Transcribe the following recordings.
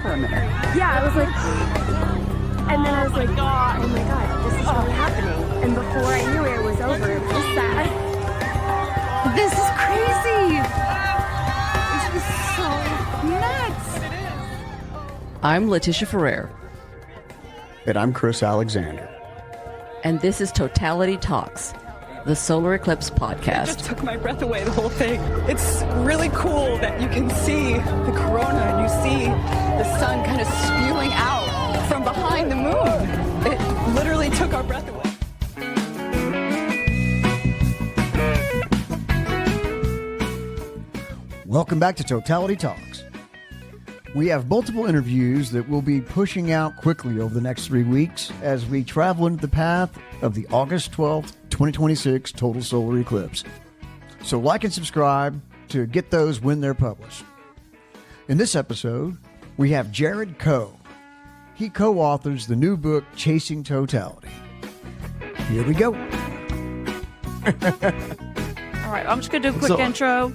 for a minute. Yeah, I was like, and then I was like, oh my God, this is really happening. And before I knew it was over, it was sad. This is crazy. This is so nuts. I'm Letitia Ferrer, And I'm Chris Alexander. and this is Totality Talks, the Solar Eclipse Just podcast. took my breath away, the whole thing. It's really cool that you can see the corona and you see the sun kind of spewing out from behind the moon. It literally took our breath away. Welcome back to Totality Talks. We have multiple interviews that we'll be pushing out quickly over the next 3 weeks as we travel into the path of the August 12th, 2026 Total Solar Eclipse. So like and subscribe to get those when they're published. In this episode, we have Joe Koh. He co-authors the new book, Chasing Totality. Here we go. All right, I'm just going to do a quick intro.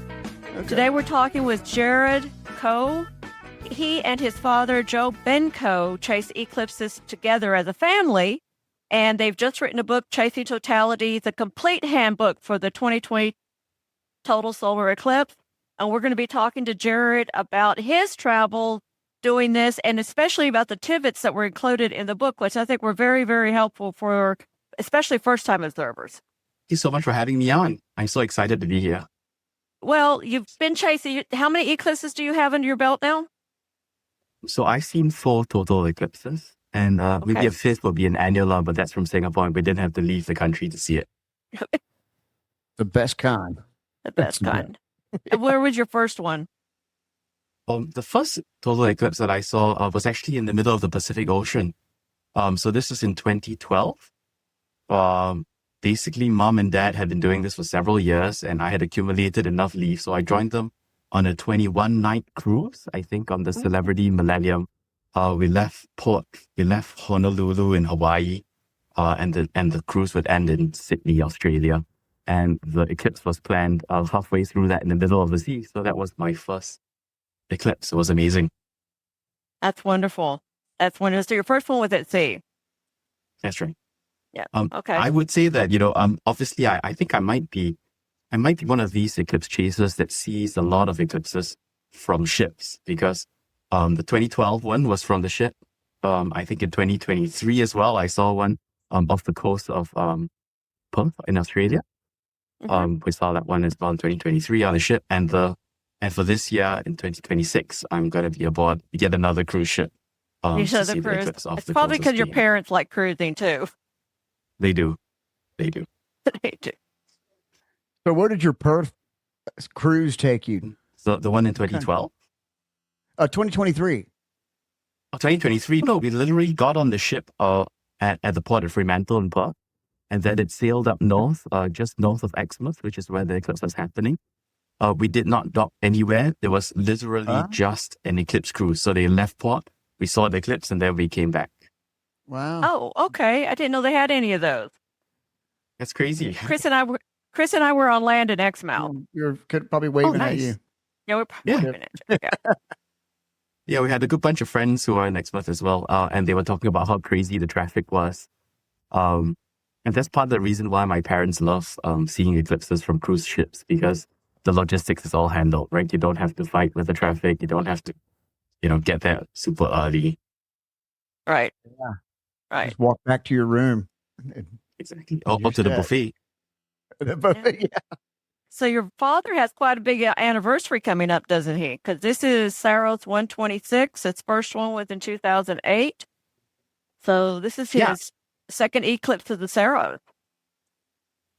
Today we're talking with Joe Koh. He and his father, Joe Koh, chase eclipses together as a family, and they've just written a book, Chasing Totality, the Complete Handbook for the 2020 Total Solar Eclipse. And we're going to be talking to Jared about his travel doing this, and especially about the tidbits that were included in the book, which I think were very, very helpful for especially first-time observers. Thank you so much for having me on. I'm so excited to be here. Well, you've been chasing. How many eclipses do you have under your belt now? So I've seen 4 total eclipses, and maybe a 5th will be an annular, but that's from Singapore, and we didn't have to leave the country to see it. The best kind. The best kind. And where was your first one? The first total eclipse that I saw was actually in the middle of the Pacific Ocean. So this was in 2012. Basically, mom and dad had been doing this for several years, and I had accumulated enough leave, so I joined them on a 21-night cruise, I think, on the Celebrity Millennium. We left Honolulu in Hawaii, and the cruise would end in Sydney, Australia. And the eclipse was planned halfway through that in the middle of the sea. So that was my first eclipse. It was amazing. That's wonderful. That's wonderful. So your first one was at sea. That's right. Yeah. Okay. I would say that, obviously I think I might be one of these eclipse chasers that sees a lot of eclipses from ships, because the 2012 one was from the ship. I think in 2023 as well, I saw one off the coast of Perth in Australia. We saw that one as well in 2023 on the ship, and for this year in 2026, I'm going to be aboard yet another cruise ship. You to said see the the cruise. eclipse off It's the probably coast of because your Spain. parents like cruising too. They do. They do. So where did your Perth cruise take you? So the one in 2012? 2023. 2023? No, we literally got on the ship at the port of Fremantle in Perth, and then it sailed up north, just north of Exmouth, which is where the eclipse was happening. We did not dock anywhere. There was literally just an eclipse cruise. So they left port, we saw the eclipse, and then we came back. Wow. Oh, okay. I didn't know they had any of those. That's crazy. Chris and I were on land in Exmouth. You're probably waving nice. at you. Yeah, we're probably Yeah. waving at you. Yeah. Yeah, we had a good bunch of friends who are in Exmouth as well, and they were talking about how crazy the traffic was. And that's part of the reason why my parents love seeing eclipses from cruise ships, because the logistics is all handled, right? You don't have to fight with the traffic. You don't have to, get there super early. Right. Yeah. Right. Just walk back to your room. Exactly. Or to the buffet. Yeah. So your father has quite a big anniversary coming up, doesn't he? Because this is Saros 126. His first one was in 2008. So this is his second eclipse of the Saros.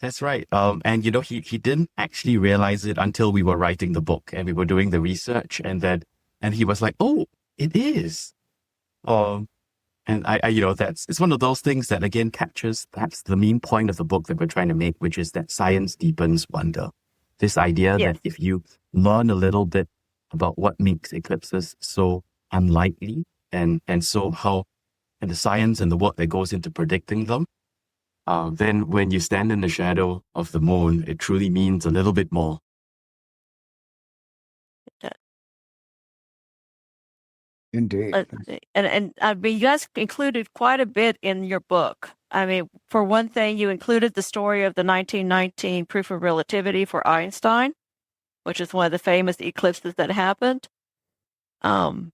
That's right. And he didn't actually realize it until we were writing the book and we were doing the research, and he was like, "Oh, it is." And it's one of those things that again captures perhaps the main point of the book that we're trying to make, which is that science deepens wonder. This idea that if you learn a little bit about what makes eclipses so unlikely, and the science and the work that goes into predicting them, then when you stand in the shadow of the moon, it truly means a little bit more. Indeed. And I mean, you guys included quite a bit in your book. I mean, for one thing, you included the story of the 1919 proof of relativity for Einstein, which is one of the famous eclipses that happened. The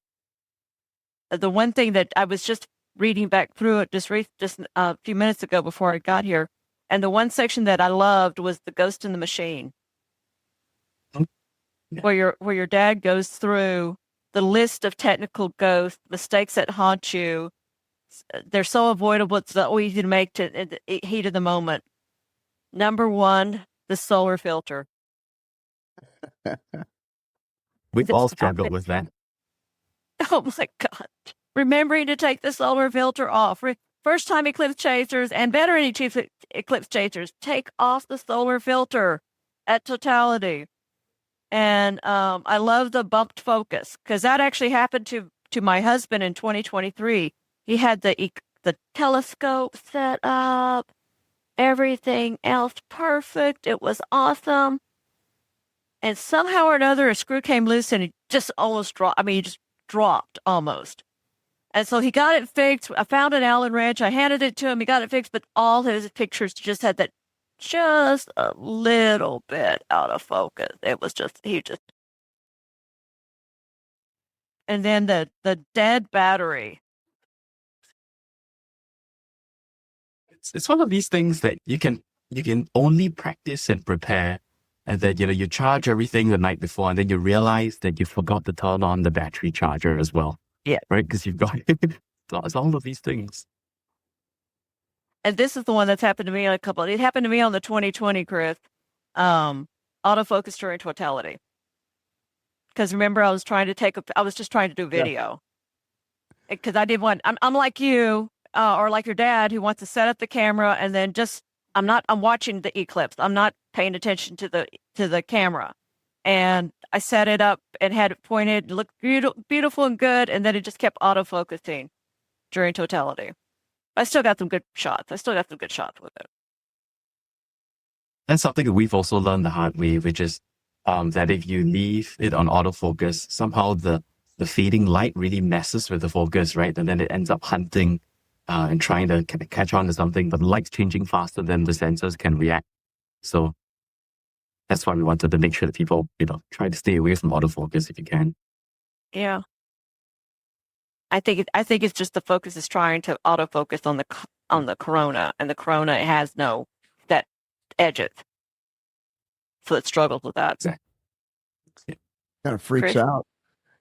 one thing that I was just reading back through it just a few minutes ago before I got here, and the one section that I loved was the Ghost in the Machine, where your dad goes through the list of technical ghosts, mistakes that haunt you. They're so avoidable. It's so easy to make in the heat of the moment. Number one, the solar filter. We've all struggled with that. Oh my God. Remembering to take the solar filter off. First time eclipse chasers and veteran eclipse chasers, take off the solar filter at Totality. And I love the bumped focus because that actually happened to my husband in 2023. He had the telescope set up, everything else perfect. It was awesome. And somehow or another, a screw came loose and it just almost dropped. I mean, he just dropped almost. And so he got it fixed. I found an Allen wrench. I handed it to him. He got it fixed, but all his pictures just had that just a little bit out of focus. It was just, and then the dead battery. It's one of these things that you can only practice and prepare, and then you charge everything the night before, and then you realize that you forgot to turn on the battery charger as well. Yeah, right. Because you've got it's all of these things. And this is the one that's happened to me on it happened to me on the 2020, Chris, autofocus during totality. Because remember, I was just trying to do video. Because I did one, I'm like you, or like your dad, who wants to set up the camera and then I'm watching the eclipse. I'm not paying attention to the camera. And I set it up and had it pointed, looked beautiful and good, and then it just kept autofocusing during totality. I still got some good shots. with it. That's something that we've also learned the hard way, which is that if you leave it on autofocus, somehow the fading light really messes with the focus, right? And then it ends up hunting and trying to catch on to something, but the light's changing faster than the sensors can react. So that's why we wanted to make sure that people, try to stay away from autofocus if you can. Yeah. I think it's just the focus is trying to autofocus on the corona, and the corona has no set edges, so it struggles with that. Exactly. Kind of freaks Chris? out.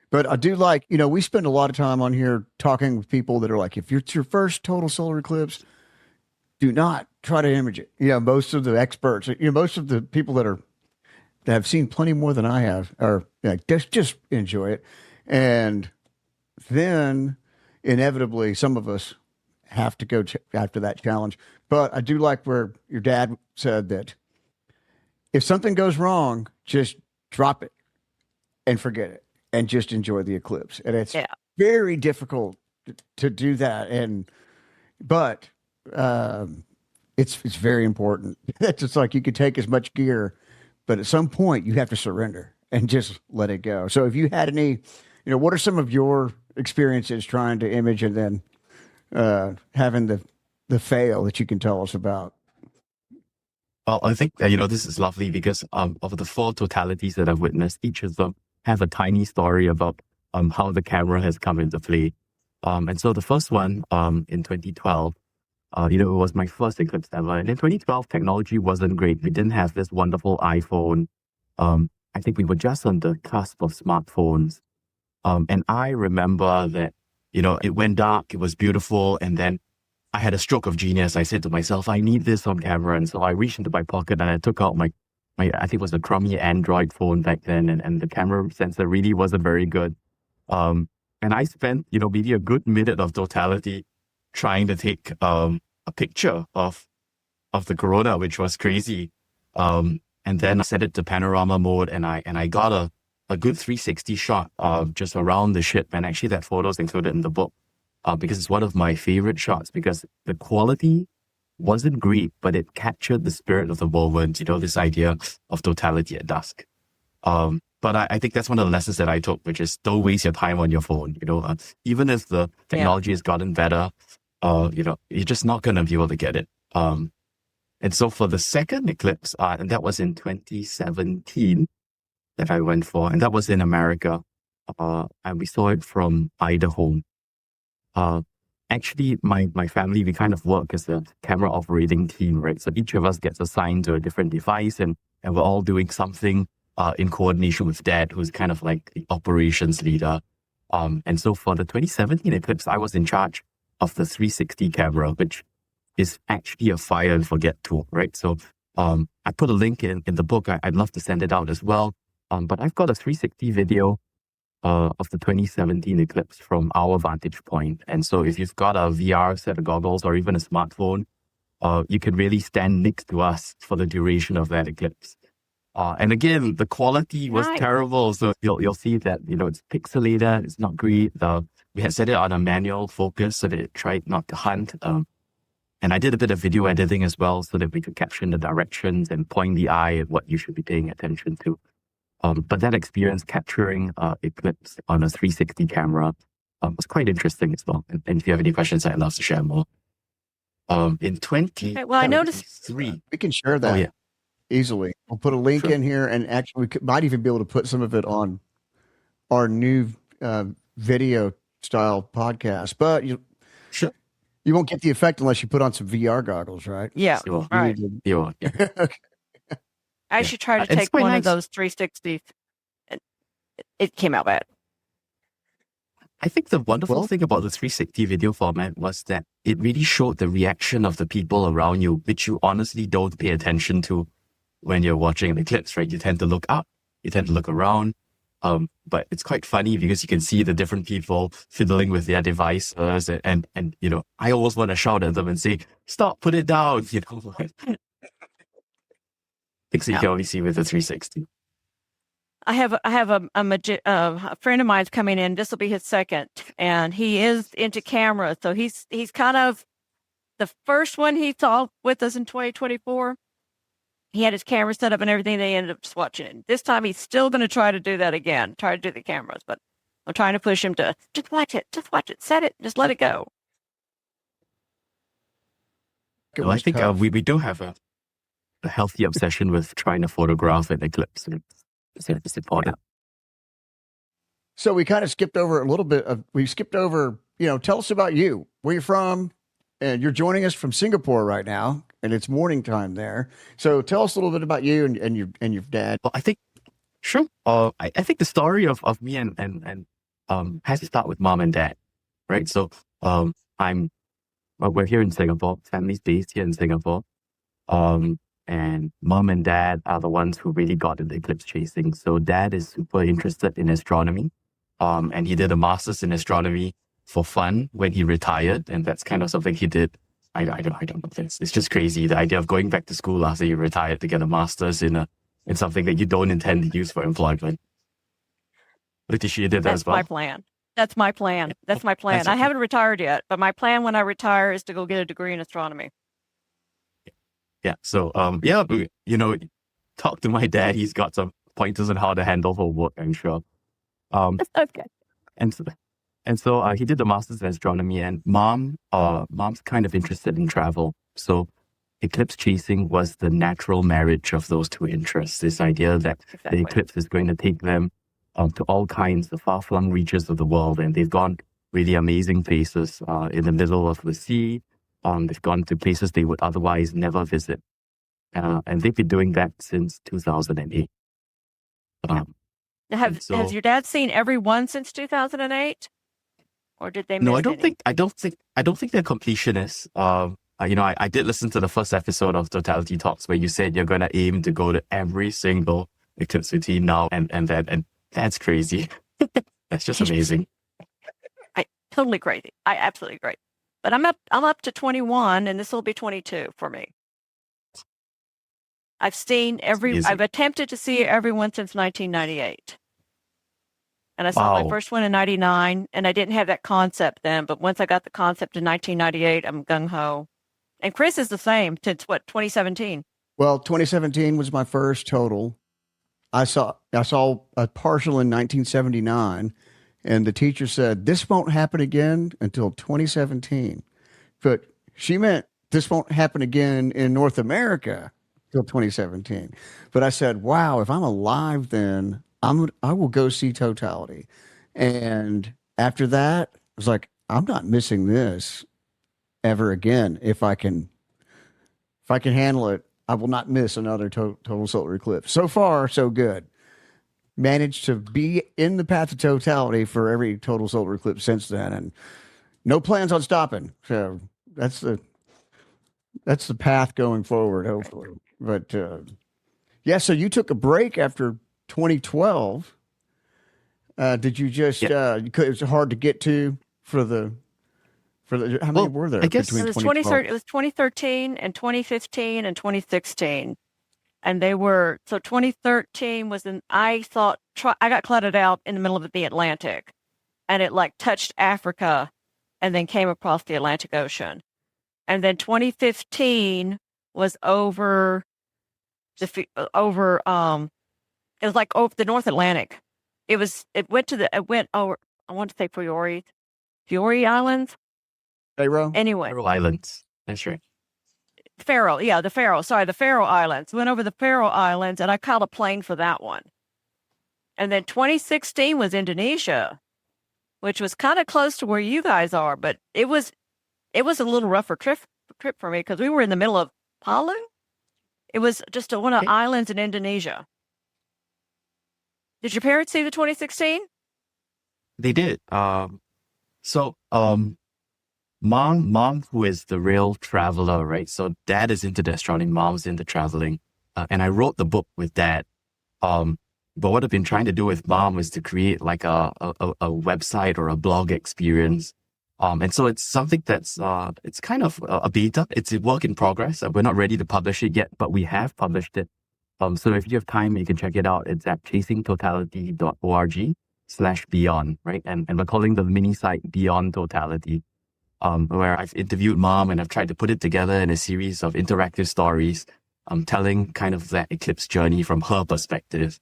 But I do like, we spend a lot of time on here talking with people that are like, if it's your first total solar eclipse, do not try to image it. Most of the experts, most of the people that have seen plenty more than I have are like, just enjoy it. And then inevitably some of us have to go after that challenge. But I do like where your dad said that if something goes wrong, just drop it and forget it and just enjoy the eclipse. And it's very difficult to do that. But it's very important. It's just like you could take as much gear, but at some point you have to surrender and just let it go. So if you had any, what are some of your experiences trying to image and then having the fail that you can tell us about? Well, I think, this is lovely because of the 4 totalities that I've witnessed, each of them have a tiny story about how the camera has come into play. And so the first one in 2012, it was my first eclipse ever. And in 2012, technology wasn't great. We didn't have this wonderful iPhone. I think we were just on the cusp of smartphones. And I remember that, it went dark, it was beautiful. And then I had a stroke of genius. I said to myself, I need this on camera. And so I reached into my pocket and I took out my I think it was a crummy Android phone back then. And the camera sensor really wasn't very good. And I spent, maybe a good minute of totality trying to take a picture of the corona, which was crazy. And then I set it to panorama mode and I got a good 360 shot of just around the ship. And actually that photo is included in the book because it's one of my favorite shots because the quality wasn't great, but it captured the spirit of the moment, this idea of totality at dusk. But I think that's one of the lessons that I took, which is don't waste your time on your phone. Even if the technology has gotten better, you're just not going to be able to get it. And so for the second eclipse, and that was in 2017 that I went for, and that was in America, and we saw it from Idaho. Actually, my family, we kind of work as a camera operating team, right? So each of us gets assigned to a different device, and we're all doing something in coordination with Dad, who's kind of like the operations leader. And so for the 2017 eclipse, I was in charge of the 360 camera, which is actually a fire and forget tool, right? So I put a link in the book. I'd love to send it out as well. But I've got a 360 video of the 2017 eclipse from our vantage point. And so if you've got a VR set of goggles or even a smartphone, you can really stand next to us for the duration of that eclipse. And again, the quality was terrible. So you'll see that, it's pixelated. It's not great. We had set it on a manual focus so that it tried not to hunt. And I did a bit of video editing as well so that we could capture the directions and point the eye at what you should be paying attention to. But that experience capturing eclipse on a 360 camera was quite interesting as well. And if you have any questions, I'd love to share more. In 2023... Well, I noticed... We can share that. Oh, yeah. Easily. We'll put a link in here, and actually we might even be able to put some of it on our new video style podcast. But you won't get the effect unless you put on some VR goggles, right? Yeah, You will. right. You will, yeah. I should try to It's take quite one nice. of those 360s. And it came out bad. I think the wonderful thing about the 360 video format was that it really showed the reaction of the people around you, which you honestly don't pay attention to when you're watching an eclipse, right? You tend to look up, you tend to look around. But it's quite funny because you can see the different people fiddling with their devices and I almost want to shout at them and say, stop, put it down, Things that you can only see with the 360. I have a friend of mine's coming in. This will be his second, and he is into cameras. So he's kind of the first one he saw with us in 2024. He had his camera set up and everything. They ended up just watching it. This time he's still going to try to do that again, try to do the cameras. But I'm trying to push him to just watch it, set it, just let it go. Well, I think we do have a healthy obsession with trying to photograph an eclipse. It's important. So we kind of skipped over a little bit of, tell us about you, where you're from, and you're joining us from Singapore right now, and it's morning time there. So tell us a little bit about you and your dad. Well, I think, sure. I think the story of me and has to start with mom and dad, right? So we're here in Singapore. Family's based here in Singapore. And mom and dad are the ones who really got into eclipse chasing. So dad is super interested in astronomy. And he did a master's in astronomy for fun when he retired. And that's kind of something he did. I don't know. It's just crazy. The idea of going back to school after you retired to get a master's in something that you don't intend to use for employment. Letitia did that as well. That's my plan. That's my plan. I haven't retired yet, but my plan when I retire is to go get a degree in astronomy. Yeah. So, talk to my dad. He's got some pointers on how to handle homework, I'm sure. Okay. And so he did the master's in astronomy, and mom's kind of interested in travel. So eclipse chasing was the natural marriage of those two interests. This idea that the eclipse is going to take them to all kinds of far-flung reaches of the world. And they've gone really amazing places in the middle of the sea. They've gone to places they would otherwise never visit. And they've been doing that since 2008. Has your dad seen every one since 2008? Or did they miss No, I don't think they're completionists. I did listen to the first episode of Totality Talks where you said you're going to aim to go to every single eclipse routine now and that's crazy. That's just amazing. Totally crazy. I absolutely agree. But I'm up to 21, and this will be 22 for me. I've attempted to see everyone since 1998. And I saw my first one in 99, and I didn't have that concept then. But once I got the concept in 1998, I'm gung-ho. And Chris is the same since, 2017? Well, 2017 was my first total. I saw a partial in 1979, and the teacher said this won't happen again until 2017. But she meant this won't happen again in North America till 2017. But I said, wow, if I'm alive then, I will go see Totality. And after that, I was like, I'm not missing this ever again. If I can handle it, I will not miss another total solar eclipse. So far, so good. Managed to be in the path of totality for every total solar eclipse since then, and no plans on stopping. So that's the path going forward, hopefully. But yeah, so you took a break after 2012. Did you just? It was hard to get to for the. How many were there? I guess It was 2013 and 2015 and 2016. And they were, so 2013 was I got clouded out in the middle of the Atlantic, and it like touched Africa and then came across the Atlantic Ocean. And then 2015 was over it was like over the North Atlantic. It went over, I want to say Fiori Islands. Faroe? Anyway. Faroe Islands. That's right. The Faroe Islands. Went over the Faroe Islands, and I caught a plane for that one. And then 2016 was Indonesia, which was kind of close to where you guys are, but it was a little rougher trip for me because we were in the middle of Palu. It was just one of the islands in Indonesia. Did your parents see the 2016? They did. Mom, who is the real traveler, right? So dad is into the astronomy, mom's into traveling. And I wrote the book with dad. But what I've been trying to do with mom is to create like a website or a blog experience. And so it's something that's, it's kind of a beta. It's a work in progress. We're not ready to publish it yet, but we have published it. So if you have time, you can check it out. It's at chasingtotality.org/beyond, right? And we're calling the mini site Beyond Totality. Where I've interviewed mom and I've tried to put it together in a series of interactive stories, telling kind of that eclipse journey from her perspective.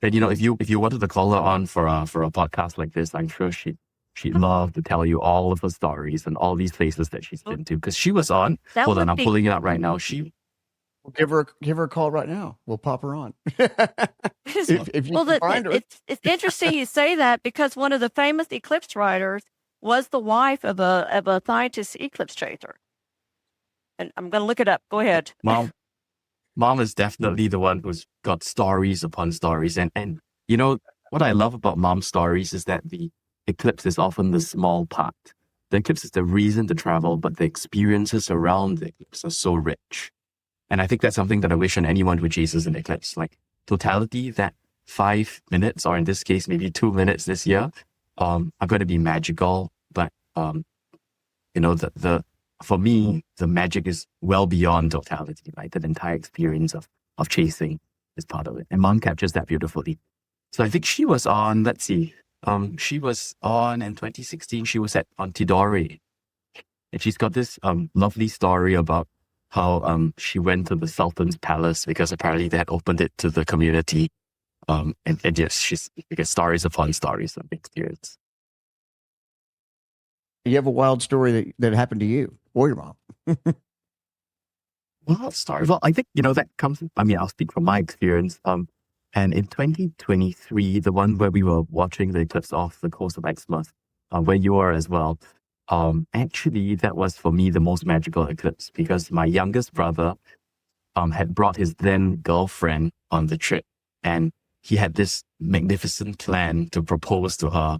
And if you wanted to call her on for a podcast like this, I'm sure she'd love to tell you all of her stories and all these places that she's been to. Because she was on. Hold on, I'm pulling it up right now. We'll give her a call right now. We'll pop her on. if you can find her. It's interesting you say that because one of the famous eclipse writers was the wife of a scientist eclipse chaser. And I'm going to look it up. Go ahead. Mom is definitely the one who's got stories upon stories. And what I love about mom's stories is that the eclipse is often the small part. The eclipse is the reason to travel, but the experiences around the eclipse are so rich. And I think that's something that I wish on anyone who chases an eclipse. Like totality, that 5 minutes, or in this case, maybe 2 minutes this year, are going to be magical, but for me, the magic is well beyond totality, right? That entire experience of chasing is part of it. And mom captures that beautifully. So I think she was on, let's see, she was on in 2016, she was on Tidore. And she's got this lovely story about how she went to the Sultan's palace because apparently they had opened it to the community. And yes, she's because stories upon stories of experience. You have a wild story that happened to you or your mom. Wild story. Well, I think, that comes, I'll speak from my experience. And in 2023, the one where we were watching the eclipse off the coast of Exmouth, where you are as well, actually, that was for me the most magical eclipse because my youngest brother had brought his then girlfriend on the trip. And he had this magnificent plan to propose to her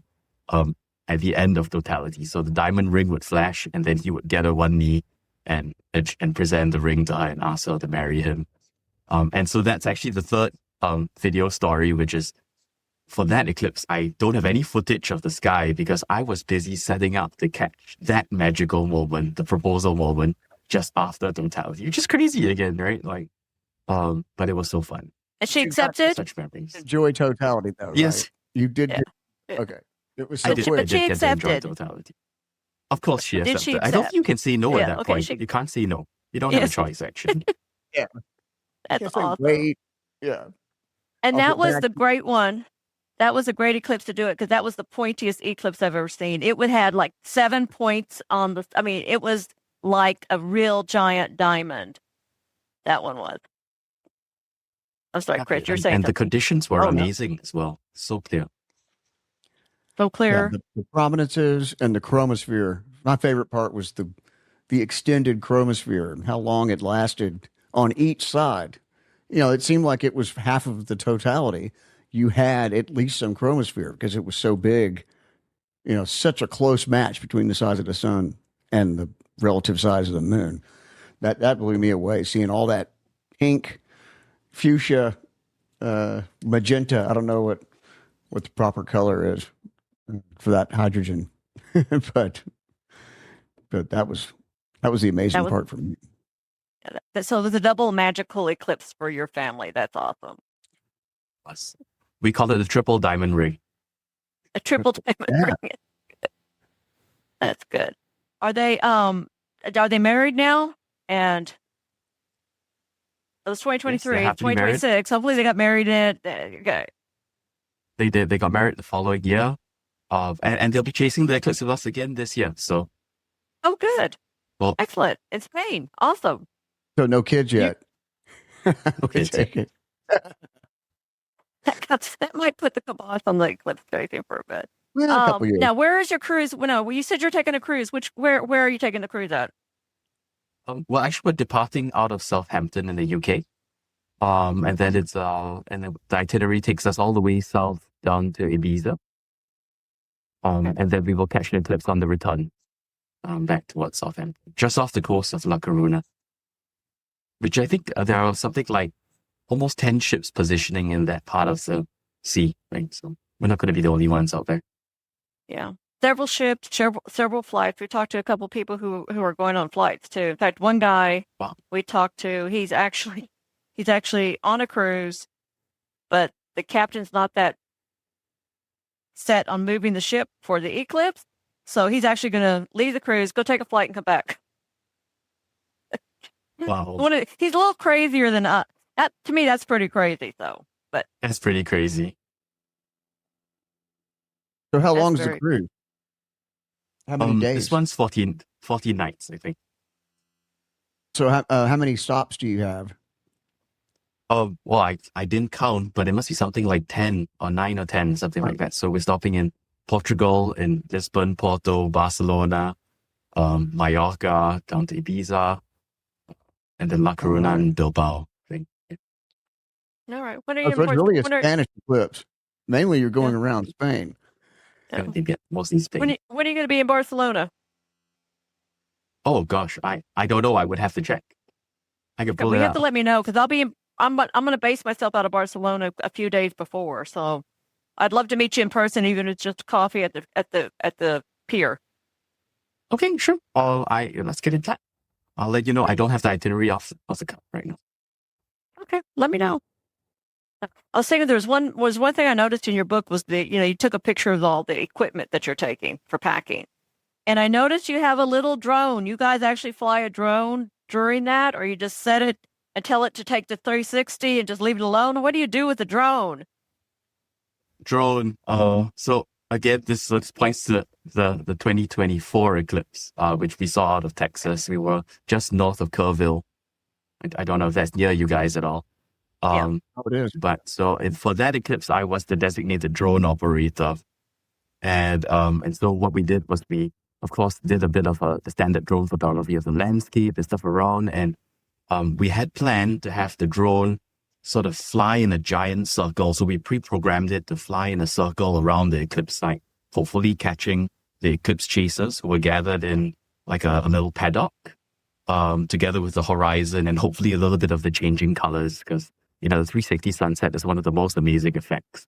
at the end of totality. So the diamond ring would flash, and then he would get her one knee and present the ring to her and ask her to marry him. And so that's actually the third video story, which is for that eclipse. I don't have any footage of the sky because I was busy setting up to catch that magical moment, the proposal moment, just after totality, which is crazy again, right? But it was so fun. And she accepted? Such memories. Enjoy totality, though. Yes. Right? You did. Yeah. Okay. It was so I did, quick. I did get to enjoy accepted. totality. Of course she Did accepted. she I don't accept? think you can say no Yeah, at that okay, point. You can't say no. You don't have a choice, actually. Yeah. That's Can't say awesome. wait. Yeah. And I'll that get was back the great one. That was a great eclipse to do it because that was the pointiest eclipse I've ever seen. It would had like 7 points on the. I mean, it was like a real giant diamond. That one was. I'm sorry, Yeah, Chris. You're saying and the something. conditions were Oh, no. amazing as well. So clear. So Yeah, clear. the prominences and the chromosphere. My favorite part was the extended chromosphere and how long it lasted on each side. It seemed like it was half of the totality. You had at least some chromosphere because it was so big. Such a close match between the size of the sun and the relative size of the moon. That blew me away. Seeing all that pink, fuchsia, magenta. I don't know what the proper color is for that hydrogen, but that was the amazing part for me. So it was a double magical eclipse for your family. That's awesome. Us. We call it the triple diamond ring. A triple diamond Yeah. ring. That's good. Are they married now? And it was 2023, Yes, they have to be married. 2026. Hopefully they got married in. Okay. They did. They got married the following year. And they'll be chasing the eclipse with us again this year. So, Oh, good. well, Excellent. In Spain. Awesome. So no kids yet. Okay, Take it. That might put the kibosh on the eclipse chasing for a bit. Well, a couple years. Now, where is your cruise? Well, no, you said you're taking a cruise. Where are you taking the cruise at? well, actually, we're departing out of Southampton in the UK. And then the itinerary takes us all the way south down to Ibiza. And then we will catch an eclipse on the return, back towards Southampton, just off the coast of La Coruna, which I think there are something like almost 10 ships positioning in that part of the sea, right? So we're not going to be the only ones out there. Yeah. Several ships, several flights. We talked to a couple people who are going on flights too. In fact, one guy Wow. we talked to, he's actually on a cruise, but the captain's not that set on moving the ship for the eclipse. So he's actually going to leave the cruise, go take a flight and come back. Wow. He's a little crazier than us. To me, that's pretty crazy though. But That's pretty crazy. So how That's long is the very- cruise? How many days? This one's 14 nights, I think. So how many stops do you have? Well, I didn't count, but it must be something like 10 or 9 or 10, something like that. So we're stopping in Portugal, in Lisbon, Porto, Barcelona, Mallorca, down to Ibiza, and then La Coruna and Bilbao. I think. all right, when are So you? it's really a when are- Spanish eclipse. Mainly you're going around Spain. Yeah. I think, yeah, mostly Spain. when are you going to be in Barcelona? Oh gosh, I don't know. I would have to check. I could pull We it have out. to let me know because I'm going to base myself out of Barcelona a few days before. So I'd love to meet you in person, even if it's just coffee at the pier. Okay, sure. Let's get in touch. I'll let you know. I don't have the itinerary off the cuff right now. Okay, let me know. I was thinking there was one thing I noticed in your book was you took a picture of all the equipment that you're taking for packing. And I noticed you have a little drone. You guys actually fly a drone during that, or you just set it and tell it to take the 360 and just leave it alone? What do you do with the drone? Drone. So again, this points to the 2024 eclipse, which we saw out of Texas. We were just north of Kerrville. I don't know if that's near you guys at all. Oh, it is. But so for that eclipse, I was the designated drone operator. And so what we did was we, of course, did a bit of the standard drone photography of the landscape and stuff around. And we had planned to have the drone sort of fly in a giant circle. So we pre-programmed it to fly in a circle around the eclipse site, hopefully catching the eclipse chasers who were gathered in like a little paddock, together with the horizon and hopefully a little bit of the changing colors because, the 360 sunset is one of the most amazing effects.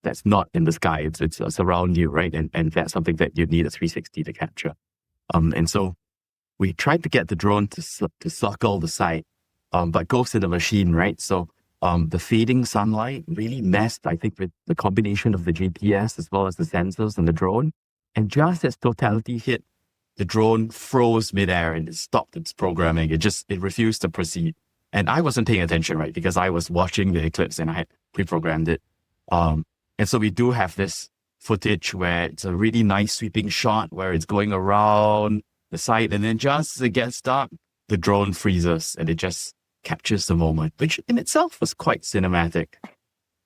That's not in the sky. It's around you, right? And that's something that you need a 360 to capture. And so we tried to get the drone to circle the site, but goes to the machine, right? So the fading sunlight really messed, I think, with the combination of the GPS as well as the sensors and the drone. And just as totality hit, the drone froze midair and it stopped its programming. It refused to proceed. And I wasn't paying attention, right? Because I was watching the eclipse and I had pre-programmed it. And so we do have this footage where it's a really nice sweeping shot where it's going around the site. And then just as it gets dark, the drone freezes and it just captures the moment, which in itself was quite cinematic.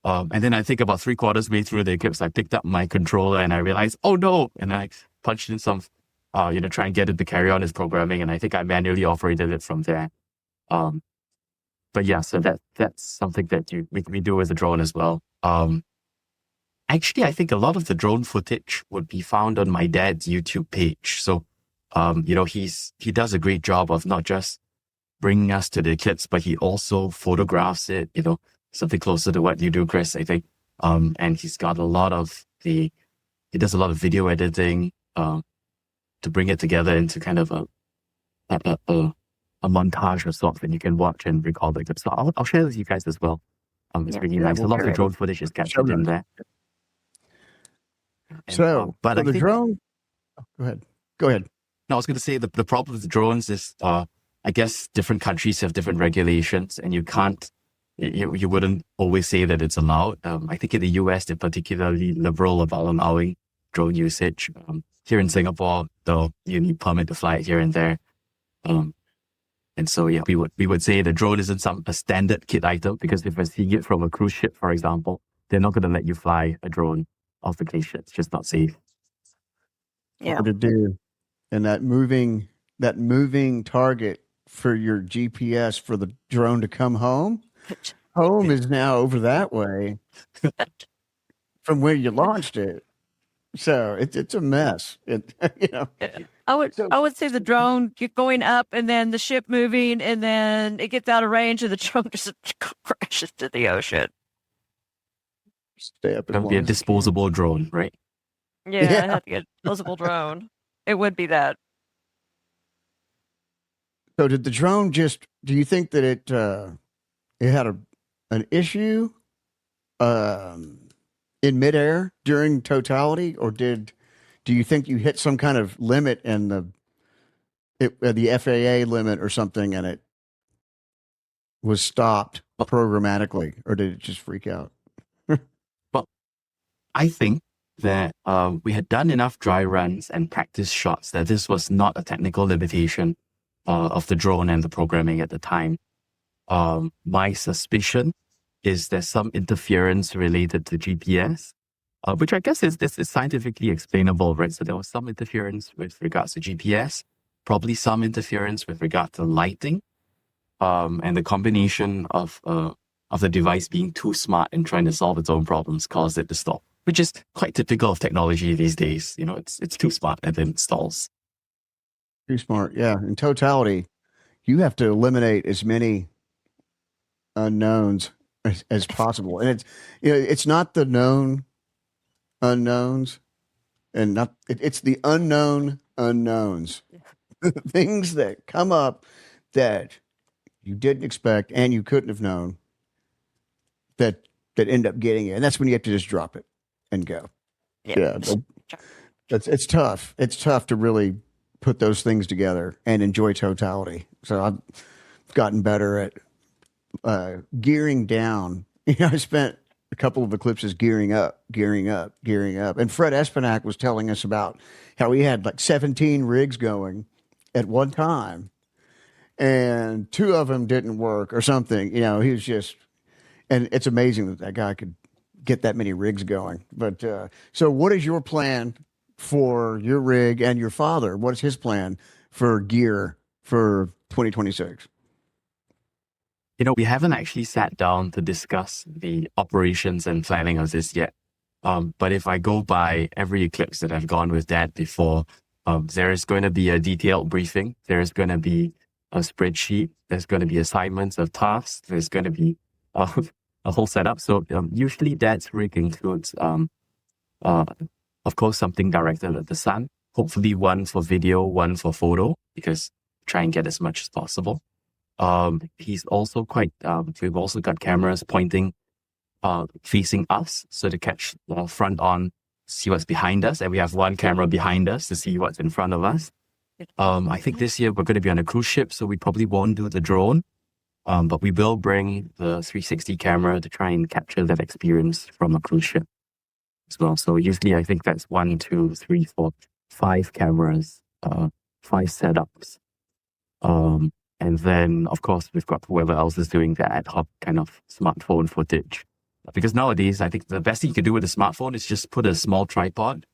And then I think about 3/4 way through the eclipse, I picked up my controller and I realized, oh no. And I punched in some, try and get it to carry on its programming. And I think I manually operated it from there. But yeah, so that's something that we do with the drone as well. Actually, I think a lot of the drone footage would be found on my dad's YouTube page. So, he does a great job of not just bringing us to the eclipse, but he also photographs it, something closer to what you do, Chris, I think. And he's got he does a lot of video editing, to bring it together into kind of a montage of sorts that you can watch and recall the eclipse. So I'll share with you guys as well. It's really nice. A lot of the drone footage is captured in there. And, but the drone, go ahead. No, I was going to say the problem with the drones is, I guess different countries have different regulations, and you can't, you wouldn't always say that it's allowed. I think in the US, they're particularly liberal about allowing drone usage. Here in Singapore, though, you need permit to fly it here and there. And so, yeah, we would say the drone isn't a standard kit item, because if we're seeing it from a cruise ship, for example, they're not going to let you fly a drone off the glacier. It's just not safe. Yeah. To do, and that moving target for your GPS for the drone to come home. Home is now over that way from where you launched it. So it's a mess. I would say the drone going up and then the ship moving and then it gets out of range and the drone just crashes to the ocean. Stay up. That would be a disposable drone, right? Yeah, I'd have to get a disposable drone. It would be that. So did the drone do you think that it had an issue in midair during totality, or do you think you hit some kind of limit in the FAA limit or something, and it was stopped programmatically, or did it just freak out? Well, I think that we had done enough dry runs and practice shots that this was not a technical limitation of the drone and the programming at the time. My suspicion is there's some interference related to GPS, which I guess is scientifically explainable, right? So there was some interference with regards to GPS, probably some interference with regard to lighting, and the combination of the device being too smart and trying to solve its own problems caused it to stop, which is quite typical of technology these days. It's too smart and then it stalls. Too smart, yeah. In totality, you have to eliminate as many unknowns as possible, and it's not the known unknowns, and it's the unknown unknowns, things that come up that you didn't expect and you couldn't have known that end up getting it, and that's when you have to just drop it and go. Yeah, it's tough. It's tough to really put those things together and enjoy totality. So I've gotten better at gearing down. I spent a couple of eclipses gearing up. And Fred Espenak was telling us about how he had like 17 rigs going at one time, and 2 of them didn't work or something. He was just, and it's amazing that guy could get that many rigs going. But so what is your plan for your rig and your father? What is his plan for gear for 2026? We haven't actually sat down to discuss the operations and planning of this yet. But if I go by every eclipse that I've gone with Dad before, there is going to be a detailed briefing. There is going to be a spreadsheet. There's going to be assignments of tasks. There's going to be a whole setup. So usually Dad's rig includes, of course, something directed at the sun. Hopefully one for video, one for photo, because try and get as much as possible. He's also we've also got cameras pointing, facing us, so to catch front on, see what's behind us. And we have one camera behind us to see what's in front of us. I think this year we're going to be on a cruise ship, so we probably won't do the drone. But we will bring the 360 camera to try and capture that experience from a cruise ship as well. So usually I think that's 1, 2, 3, 4, 5 cameras, 5 setups. And then, of course, we've got whoever else is doing the ad hoc kind of smartphone footage. Because nowadays, I think the best thing you can do with a smartphone is just put a small tripod,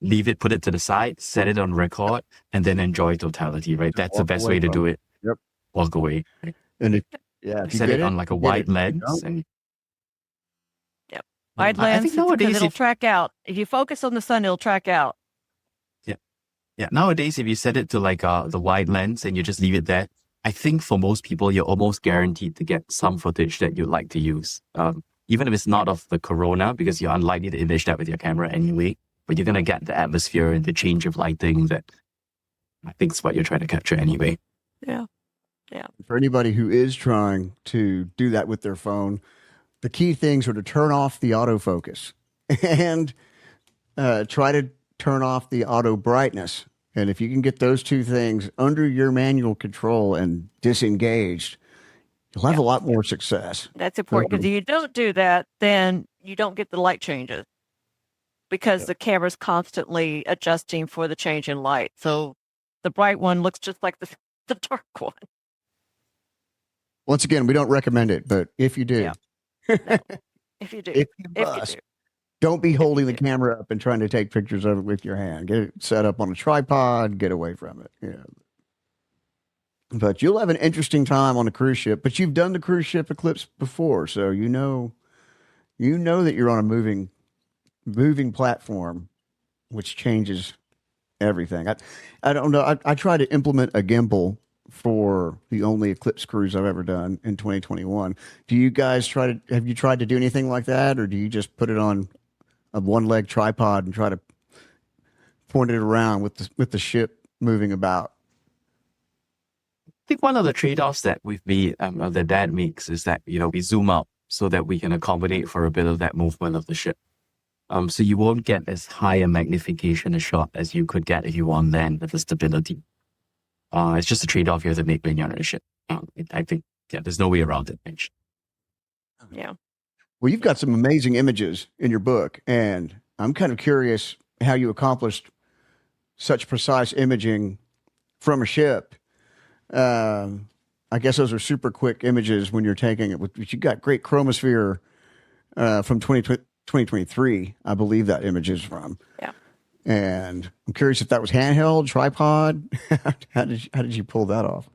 leave it, put it to the side, set it on record, and then enjoy totality, right? That's the best way to do it. Yep. Walk away. Right? And if you Set get it on like a wide lens. And Wide I lens, think because nowadays, it'll track out. If you focus on the sun, it'll track out. yeah, nowadays, if you set it to like the wide lens and you just leave it there, I think for most people, you're almost guaranteed to get some footage that you'd like to use. Even if it's not of the corona, because you're unlikely to image that with your camera anyway, but you're going to get the atmosphere and the change of lighting that I think is what you're trying to capture anyway. Yeah. For anybody who is trying to do that with their phone, the key things are to turn off the autofocus and try to turn off the auto brightness. And if you can get those two things under your manual control and disengaged, you'll have a lot more success. That's important, because if you don't do that, then you don't get the light changes, because the camera's constantly adjusting for the change in light. So the bright one looks just like the dark one. Once again, we don't recommend it, but if you do, Yeah. No. If you do, if you must, don't be holding the camera up and trying to take pictures of it with your hand. Get it set up on a tripod, get away from it. Yeah. But you'll have an interesting time on a cruise ship. But you've done the cruise ship eclipse before, so you know that you're on a moving platform, which changes everything. I don't know. I try to implement a gimbal for the only eclipse cruise I've ever done in 2021. Do you guys have you tried to do anything like that, or do you just put it on a one-leg tripod and try to point it around with the ship moving about? I think one of the trade-offs that we've made, that Dad makes, is that, we zoom out so that we can accommodate for a bit of that movement of the ship. So you won't get as high a magnification a shot as you could get if you want land with the stability. It's just a trade-off you have to make when you're on a ship. I think, there's no way around it, Mitch. Yeah. Well, you've got some amazing images in your book, and I'm kind of curious how you accomplished such precise imaging from a ship. I guess those are super quick images when you're taking it. But you got great chromosphere from 2023, I believe that image is from. Yeah. And I'm curious if that was handheld, tripod. How did you pull that off?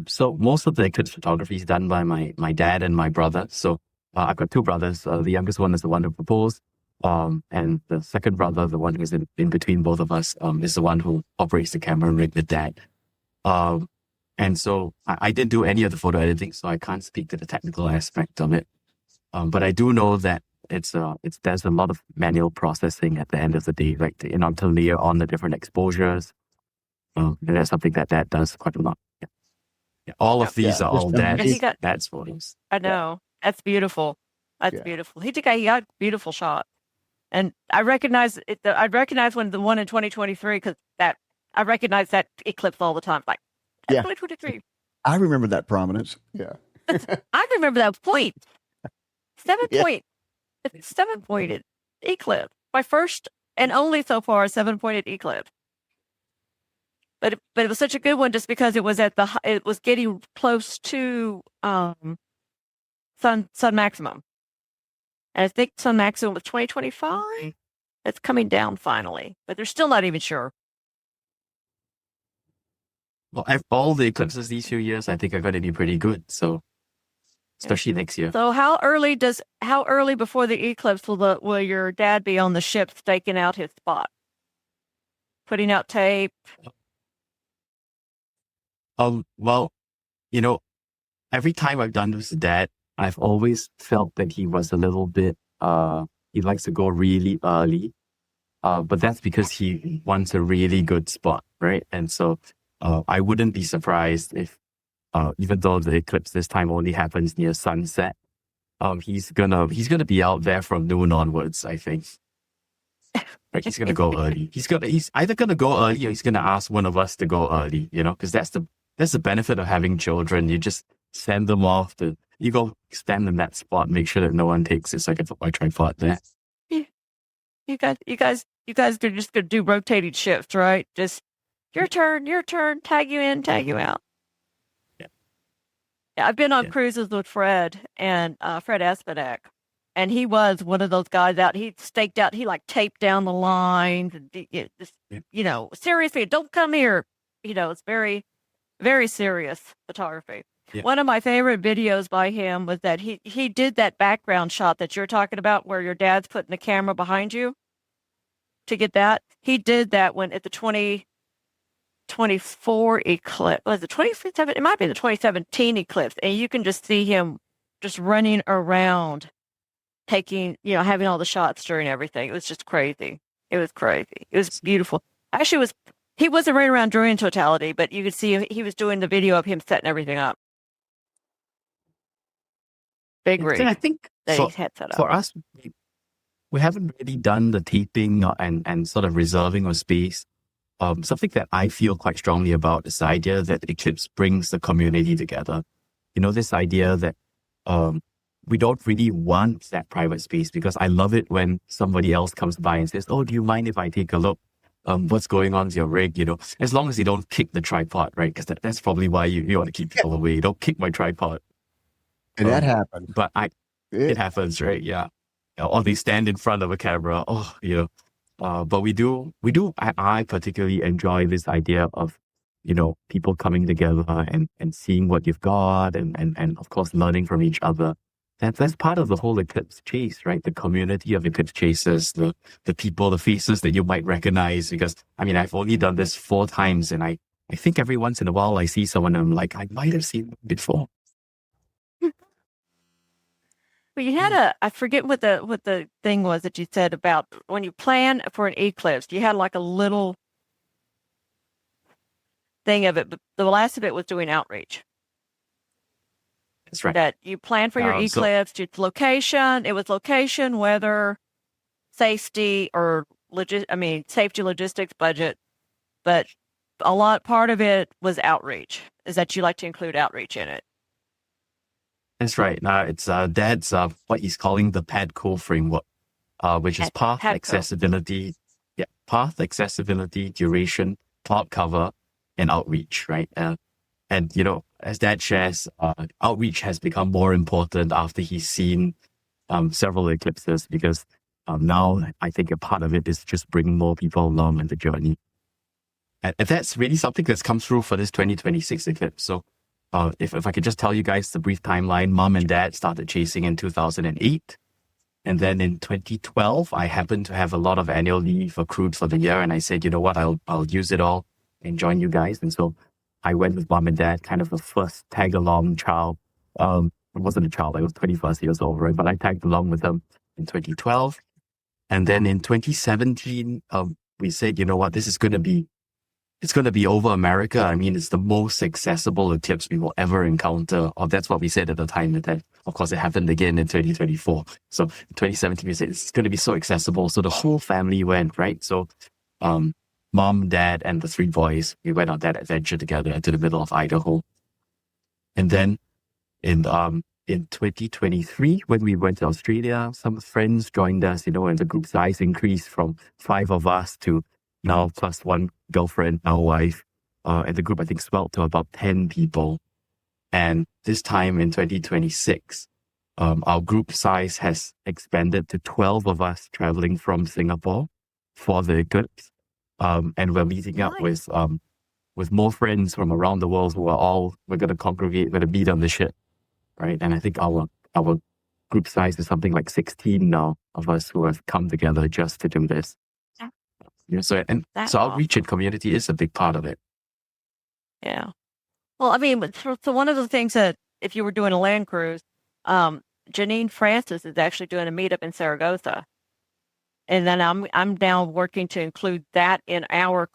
So most of the eclipse photography is done by my dad and my brother. So I've got two brothers. The youngest one is the one who proposed. And the second brother, the one who's in between both of us, is the one who operates the camera rig with Dad. And so I didn't do any of the photo editing, so I can't speak to the technical aspect of it. But I do know that there's a lot of manual processing at the end of the day, like to layer on the different exposures. And that's something that Dad does quite a lot. Yeah. All of these are all Dad's photos. I know. That's beautiful. That's beautiful. He got beautiful shots. And I recognize it. I recognize the one in 2023, because I recognize that eclipse all the time. Like, 2023. I remember that prominence. Yeah. I remember that point. 7-point. It's 7-pointed eclipse. My first and only so far 7-pointed eclipse. But it was such a good one just because it was it was getting close to sun maximum. And I think sun maximum was 2025. It's coming down finally, but they're still not even sure. Well, all the eclipses these few years, I think are going to be pretty good. So, especially next year. So how early before the eclipse will your dad be on the ship staking out his spot? Putting out tape? Well, every time I've done this with Dad, I've always felt that he was a little bit, he likes to go really early. But that's because he wants a really good spot, right? And so I wouldn't be surprised if, even though the eclipse this time only happens near sunset, he's gonna be out there from noon onwards, I think. Like, he's gonna go early. He's either gonna go early or he's gonna ask one of us to go early, because that's the benefit of having children. send them off to, you go stand in that spot, make sure that no one takes it so I can put my tripod there. You guys are just gonna do rotating shifts, right? Just your turn, tag you in, tag you out. Yeah. Yeah, I've been on Yeah. cruises with Fred and Fred Espenek, and he was one of those guys out. He staked out. He like taped down the lines and just seriously, don't come here. It's very, very serious photography. Yeah. One of my favorite videos by him was that he did that background shot that you're talking about, where your dad's putting the camera behind you to get that. He did that when at the 2024 eclipse. Was it 2017? It might be the 2017 eclipse. And you can just see him just running around, taking, having all the shots during everything. It was just crazy. It was crazy. It was beautiful. Actually, he wasn't running around during totality, but you could see he was doing the video of him setting everything up. Big rig. I think that he had set up. for us, we haven't really done the taping and sort of reserving of space. Something that I feel quite strongly about is the idea that Eclipse brings the community together. This idea that we don't really want that private space, because I love it when somebody else comes by and says, oh, do you mind if I take a look? What's going on with your rig? As long as you don't kick the tripod, right? Because that's probably why you want to keep people away. Don't kick my tripod. And that happened. But it happens, right? Yeah. Or they stand in front of a camera. But we do. I particularly enjoy this idea of, people coming together and seeing what you've got and of course learning from each other. That's part of the whole eclipse chase, right? The community of eclipse chasers, the people, the faces that you might recognize. Because I've only done this 4 times, and I think every once in a while I see someone and I'm like, I might have seen them before. Well, you had I forget what the thing was that you said about when you plan for an eclipse, you had like a little thing of it, but the last of it was doing outreach. That's right. That you plan for your eclipse, it's location, it was location, weather, safety, or safety, logistics, budget, but part of it was outreach, is that you like to include outreach in it. That's right. It's Dad's what he's calling the PADCO framework, which is path, PADCO. accessibility, duration, cloud cover, and outreach, right? And as Dad shares, outreach has become more important after he's seen several eclipses, because now I think a part of it is just bringing more people along in the journey. And that's really something that's come through for this 2026 eclipse. So if I could just tell you guys the brief timeline, Mom and Dad started chasing in 2008. And then in 2012, I happened to have a lot of annual leave accrued for the year. And I said, you know what, I'll use it all and join you guys. And so I went with Mom and Dad, kind of the first tag-along child. It wasn't a child, I was 21 years old, right? But I tagged along with them in 2012. And then in 2017, we said, you know what, it's going to be over America. It's the most accessible eclipse we will ever encounter. Or that's what we said at the time. And then, of course, it happened again in 2024. So in 2017, we said it's going to be so accessible. So the whole family went, right? So Mom, Dad, and the 3 boys, we went on that adventure together into the middle of Idaho. And then in 2023, when we went to Australia, some friends joined us, and the group size increased from 5 of us to now plus 1 girlfriend, now wife. And the group, I think, swelled to about 10 people. And this time in 2026, our group size has expanded to 12 of us traveling from Singapore for the eclipse. And we're meeting up with more friends from around the world we're going to congregate, we're going to meet on the ship, right? And I think our group size is something like 16 now of us who have come together just to do this. So outreach and community is a big part of it. Yeah. Well, so one of the things that if you were doing a land cruise, Janine Francis is actually doing a meetup in Saragossa. And then I'm now working to include that in our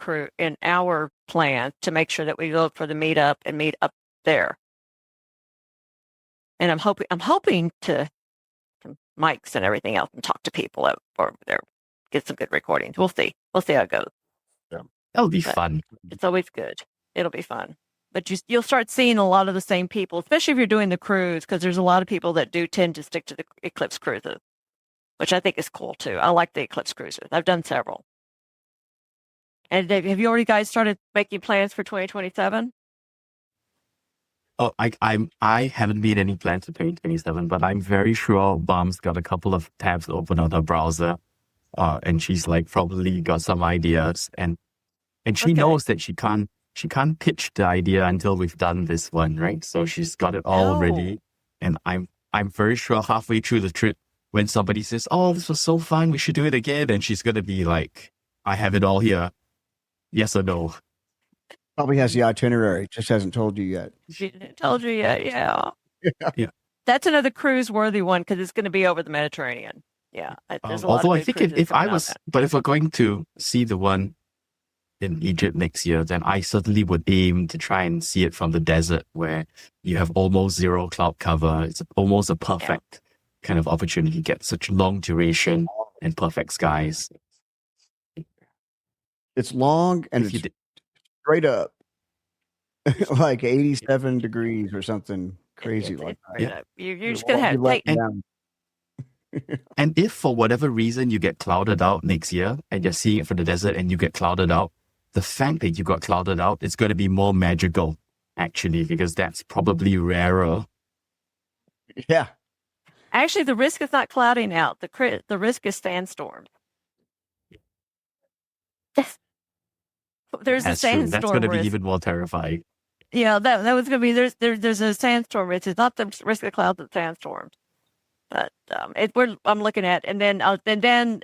plan to make sure that we go for the meetup and meet up there. And I'm hoping to mics and everything else and talk to people over there, get some good recordings. We'll see how it goes. Yeah, that'll be fun. It's always good. It'll be fun. but you'll start seeing a lot of the same people, especially if you're doing the cruise, because there's a lot of people that do tend to stick to the eclipse cruises, which I think is cool too. I like the eclipse cruises. I've done several. And Dave, have you already guys started making plans for 2027? Oh, I haven't made any plans for 2027, but I'm very sure Mom's got a couple of tabs open on her browser, and she's like probably got some ideas, and she knows that she can't pitch the idea until we've done this one, right? So she's got it all ready, and I'm very sure halfway through the trip, when somebody says, "Oh, this was so fun, we should do it again," and she's gonna be like, "I have it all here, yes or no." Probably has the itinerary, just hasn't told you yet. She didn't told you yet, yeah. Yeah. That's another cruise-worthy one because it's going to be over the Mediterranean. Yeah, there's a lot Although of I good think cruises coming out but if we're going to see the one in Egypt next year, then I certainly would aim to try and see it from the desert where you have almost zero cloud cover. It's almost a perfect kind of opportunity to get such long duration and perfect skies. It's long and If it's you straight up, like 87 degrees or something crazy like that. Yeah. You're just going to have Let take. you down. And if for whatever reason you get clouded out next year and you're seeing it from the desert and you get clouded out, the fact that you got clouded out is going to be more magical, actually, because that's probably rarer. Yeah. Actually, the risk is not clouding out. The risk is sandstorm. There's That's a true. sandstorm That's going to be risk. even more terrifying. Yeah, that was going to be there's a sandstorm risk. It's not the risk of clouds and sandstorms, but I'm looking at, and then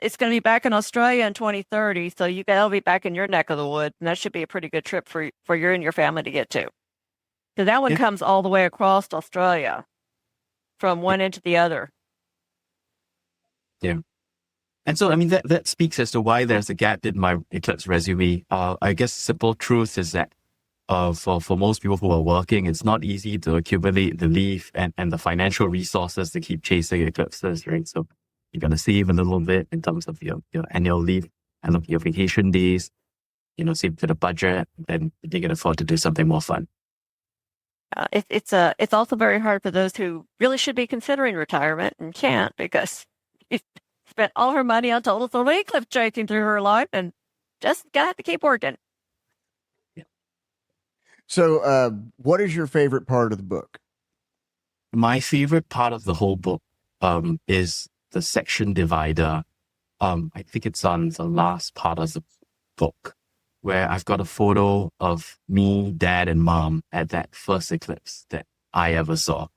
it's going to be back in Australia in 2030. So that'll be back in your neck of the woods, and that should be a pretty good trip for you and your family to get to. So that one comes all the way across Australia, from one end to the other. Yeah. And so, I mean, that speaks as to why there's a gap in my eclipse resume. I guess the simple truth is that for most people who are working, it's not easy to accumulate the leave and the financial resources to keep chasing eclipses, right? So you got to save a little bit in terms of your annual leave and your vacation days, save to the budget, then you can afford to do something more fun. It's also very hard for those who really should be considering retirement and can't because spent all her money on Total Solar Eclipse chasing through her life and just gonna have to keep working. Yeah. So, what is your favorite part of the book? My favorite part of the whole book is the section divider. I think it's on the last part of the book where I've got a photo of me, Dad, and Mom at that first eclipse that I ever saw.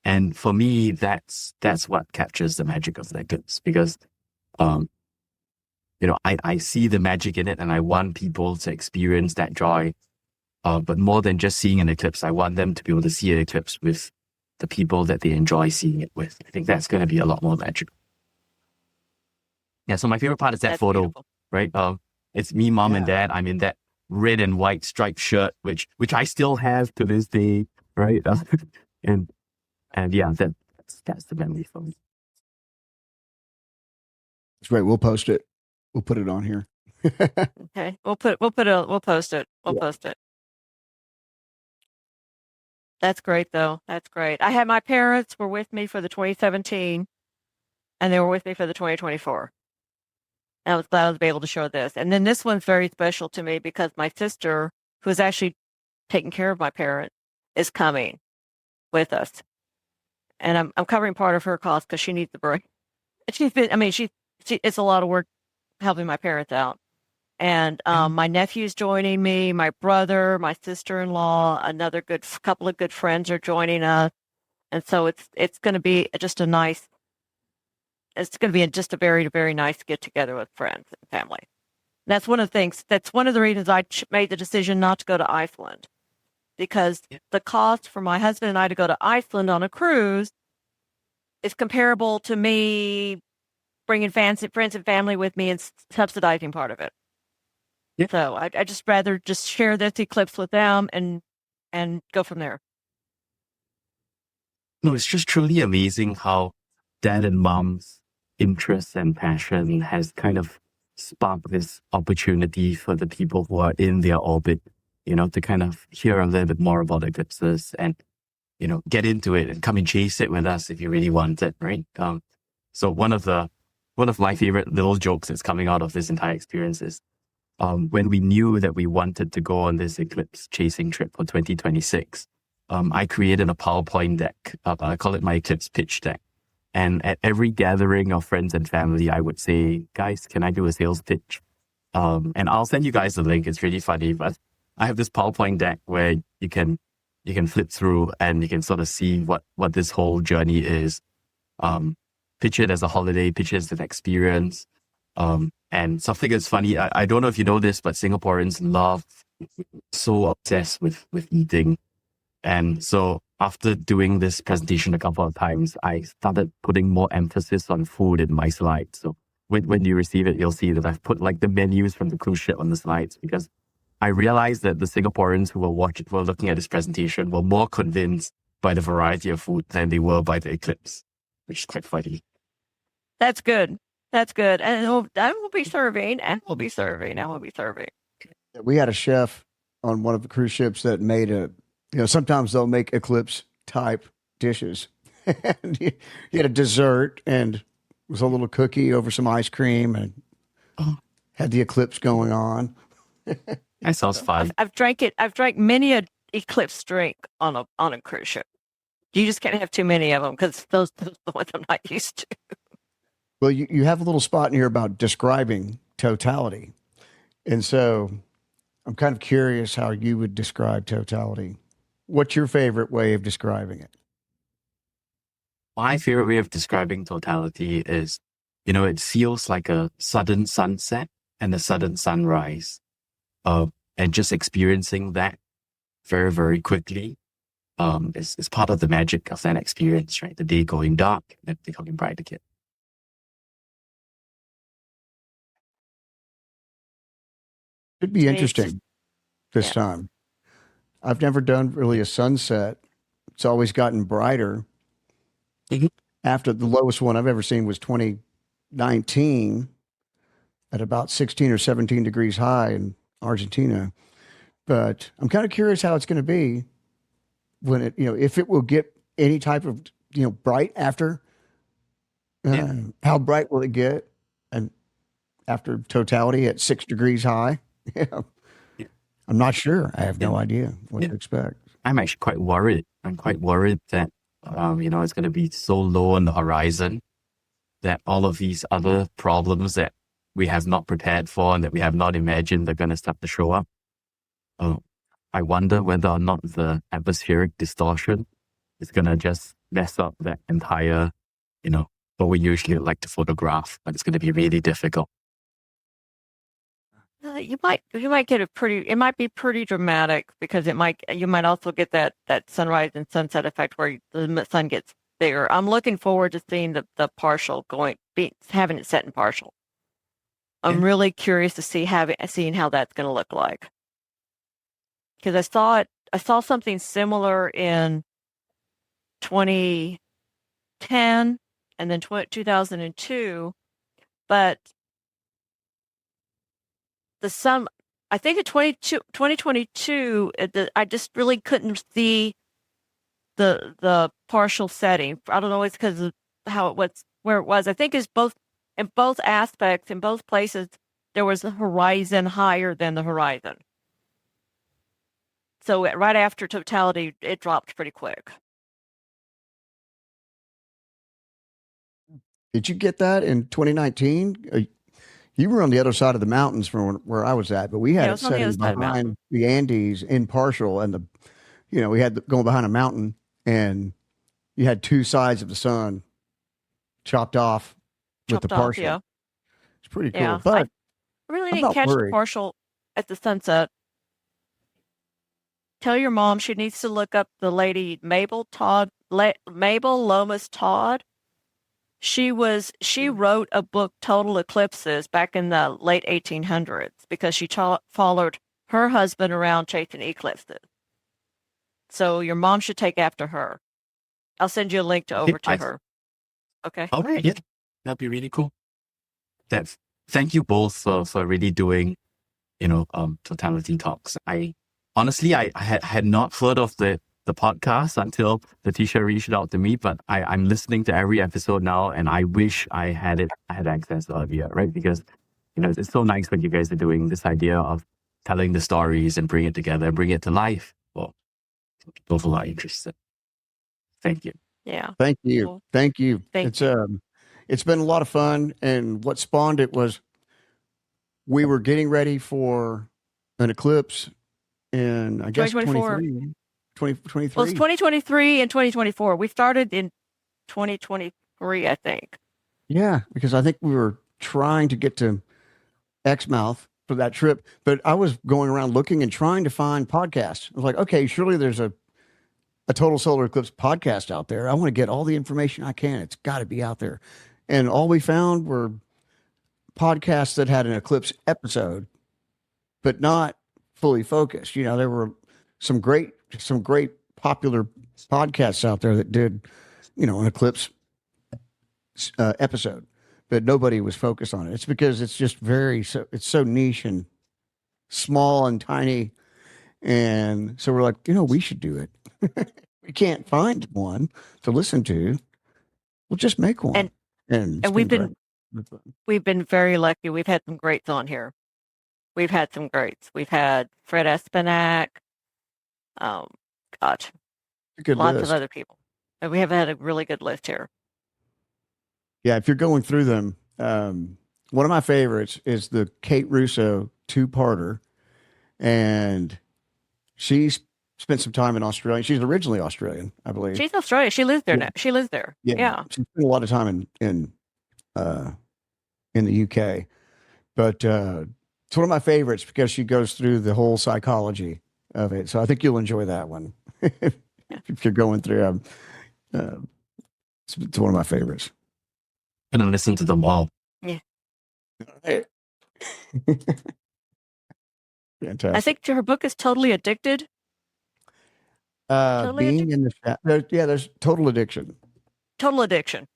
And for me, that's what captures the magic of the eclipse because, I see the magic in it and I want people to experience that joy. But more than just seeing an eclipse, I want them to be able to see an eclipse with the people that they enjoy seeing it with. I think that's going to be a lot more magical. Yeah, so my favorite part is that photo, beautiful. Right? It's me, Mom, and Dad. I'm in that red and white striped shirt, which I still have to this day, right? And yeah, that's the memory for me. That's great. We'll post it. We'll put it on here. Okay, we'll post it. We'll post it. That's great, though. That's great. I had my parents were with me for the 2017, and they were with me for the 2024. And I was glad I was able to show this. And then this one's very special to me because my sister, who is actually taking care of my parents, is coming with us. And I'm covering part of her cost because she needs the break. It's a lot of work helping my parents out. And my nephew's joining me, my brother, my sister-in-law, another couple of good friends are joining us. And so it's going to be just a very, very nice get together with friends and family. And that's one of the reasons I made the decision not to go to Iceland. Because the cost for my husband and I to go to Iceland on a cruise is comparable to me bringing friends and family with me and subsidizing part of it. Yeah. So I just rather just share this eclipse with them and go from there. No, it's just truly amazing how Dad and Mom's interest and passion has kind of sparked this opportunity for the people who are in their orbit to kind of hear a little bit more about eclipses and, get into it and come and chase it with us if you really want it, right? So one of my favorite little jokes that's coming out of this entire experience is, when we knew that we wanted to go on this eclipse chasing trip for 2026, I created a PowerPoint deck. I call it my eclipse pitch deck. And at every gathering of friends and family, I would say, guys, can I do a sales pitch? And I'll send you guys the link. It's really funny, but I have this PowerPoint deck where you can flip through and you can sort of see what this whole journey is. Pitch it as a holiday, pitch it as an experience. And something that's funny, I don't know if you know this, but Singaporeans so obsessed with eating. And so after doing this presentation a couple of times, I started putting more emphasis on food in my slides. So when you receive it, you'll see that I've put like the menus from the cruise ship on the slides, because I realized that the Singaporeans who were looking at this presentation were more convinced by the variety of food than they were by the eclipse, which is quite funny. That's good. That's good. And I will be serving, and we'll be serving, and we'll be serving. We had a chef on one of the cruise ships that made sometimes they'll make eclipse type dishes. And he had a dessert and it was a little cookie over some ice cream and had the eclipse going on. That sounds fun. I've drank it. I've drank many a eclipse drink on a cruise ship. You just can't have too many of them because those are the ones I'm not used to. Well, you have a little spot in here about describing totality. And so I'm kind of curious how you would describe totality. What's your favorite way of describing it? My favorite way of describing totality is, it feels like a sudden sunset and a sudden sunrise. And just experiencing that very, very quickly is part of the magic of that experience, right? The day going dark and the day going bright again. It'd be interesting this time. I've never done really a sunset. It's always gotten brighter. Mm-hmm. After the lowest one I've ever seen was 2019 at about 16 or 17 degrees high in Argentina. But I'm kind of curious how it's going to be when it, if it will get any type of, bright after. How bright will it get? And after totality at 6 degrees high? I'm not sure. I have no idea what to expect. I'm actually quite worried. I'm quite worried that, it's going to be so low on the horizon that all of these other problems that we have not prepared for and that we have not imagined are going to start to show up. I wonder whether or not the atmospheric distortion is going to just mess up that entire, what we usually like to photograph, but it's going to be really difficult. You might get it might be pretty dramatic because you might also get that sunrise and sunset effect where the sun gets bigger. I'm looking forward to seeing the partial having it set in partial. I'm really curious to seeing how that's going to look like. Because I saw something similar in 2010 and then 2002, but I think in 2022, I just really couldn't see the partial setting. I don't know, it's because of where it was. I think it's in both aspects, in both places, there was a horizon higher than the horizon. So right after totality, it dropped pretty quick. Did you get that in 2019? You were on the other side of the mountains from where I was at, but we had it setting behind the Andes in partial, and we had going behind a mountain, and you had two sides of the sun chopped off with the partial. Yeah. It's pretty cool, but I really didn't catch the partial at the sunset. Tell your mom she needs to look up the lady Mabel Lomas Todd. She wrote a book, Total Eclipses, back in the late 1800s because she followed her husband around chasing eclipses. So your mom should take after her. I'll send you a link over to her. Okay. All right. Yeah, that'd be really cool. Thank you both for really doing, Totality Talks. I honestly, I had not heard of the podcast until Letitia reached out to me, but I'm listening to every episode now, and I wish I had access earlier, right? Because, it's so nice what you guys are doing, this idea of telling the stories and bring it together, bring it to life. Well, people who are interested. Thank you. Yeah. Thank you. Cool. Thank you. Thank It's been a lot of fun. And what spawned it was we were getting ready for an eclipse in, I guess, 2024. 2023. Well, it's 2023 and 2024. We started in 2023, I think. Yeah, because I think we were trying to get to Exmouth for that trip, but I was going around looking and trying to find podcasts. I was like, okay, surely there's a Total Solar Eclipse podcast out there. I want to get all the information I can. It's got to be out there. And all we found were podcasts that had an eclipse episode, but not fully focused. There were some great popular podcasts out there that did, an eclipse episode, but nobody was focused on it. It's because it's just it's so niche and small and tiny. And so we're like, we should do it. We can't find one to listen to. We'll just make one. And we've been very lucky. We've had some greats on here. We've had some greats. We've had Fred Espenak. Lots of other people. And we have had a really good list here. Yeah, if you're going through them, one of my favorites is the Kate Russo 2-parter. And she's spent some time in Australia. She's originally Australian, I believe. She's Australian. She lives there now. She lives there. Yeah. She spent a lot of time in the UK. But it's one of my favorites because she goes through the whole psychology of it. So I think you'll enjoy that one. If you're going through, it's one of my favorites. I'm going to listen to them all. Yeah. Fantastic. I think her book is Totally Addicted. Being in the there's Total Addiction. Total Addiction.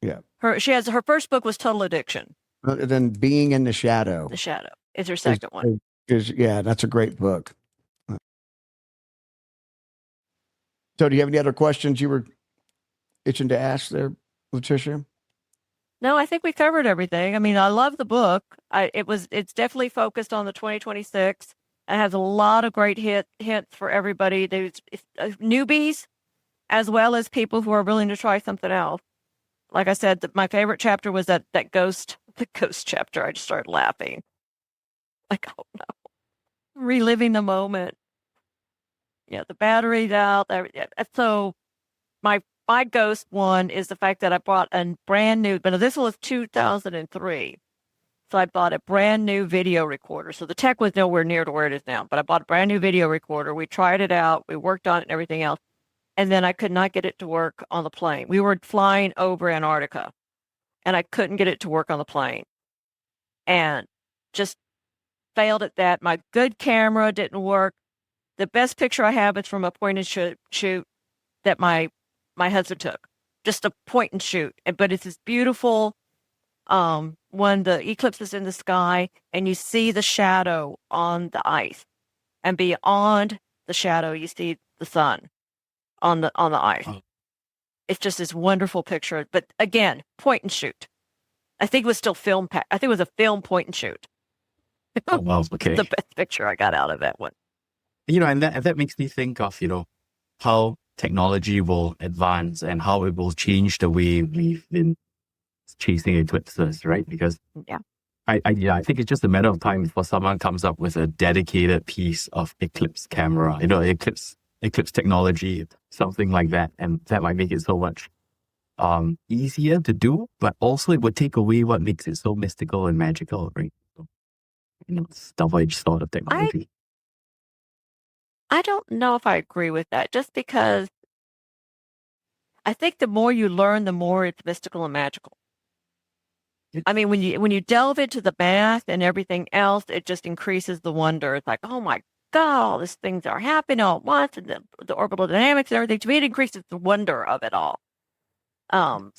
Yeah. Her first book was Total Addiction. Then Being in the Shadow. The Shadow is her second one. That's a great book. So do you have any other questions you were itching to ask there, Letitia? No, I think we covered everything. I mean, I love the book. It's definitely focused on the 2026. It has a lot of great hints for everybody. There's newbies as well as people who are willing to try something else. Like I said, my favorite chapter was the ghost chapter. I just started laughing. Like, oh no, reliving the moment. Yeah, the battery's out. So my ghost one is the fact that I bought a brand new, but this was 2003. So I bought a brand new video recorder. So the tech was nowhere near to where it is now, but I bought a brand new video recorder. We tried it out. We worked on it and everything else. And then I could not get it to work on the plane. We were flying over Antarctica and I couldn't get it to work on the plane and just failed at that. My good camera didn't work. The best picture I have is from a point and shoot that my husband took. Just a point and shoot. But it's this beautiful when the eclipse is in the sky and you see the shadow on the ice, and beyond the shadow you see the sun on the ice. Oh. It's just this wonderful picture. But again, point and shoot. I think it was still film. I think it was a film point and shoot. Oh, well, okay. The best picture I got out of that one. And that makes me think of, how technology will advance and how it will change the way we've been chasing eclipses, right? Because I think it's just a matter of time before someone comes up with a dedicated piece of eclipse camera, eclipse technology, something like that. And that might make it so much easier to do, but also it would take away what makes it so mystical and magical, right? So, it's double-edged sword of technology. I don't know if I agree with that, just because I think the more you learn, the more it's mystical and magical. I mean, when you delve into the math and everything else, it just increases the wonder. It's like, oh my God, all these things are happening all at once, and the orbital dynamics and everything. To me, it increases the wonder of it all. And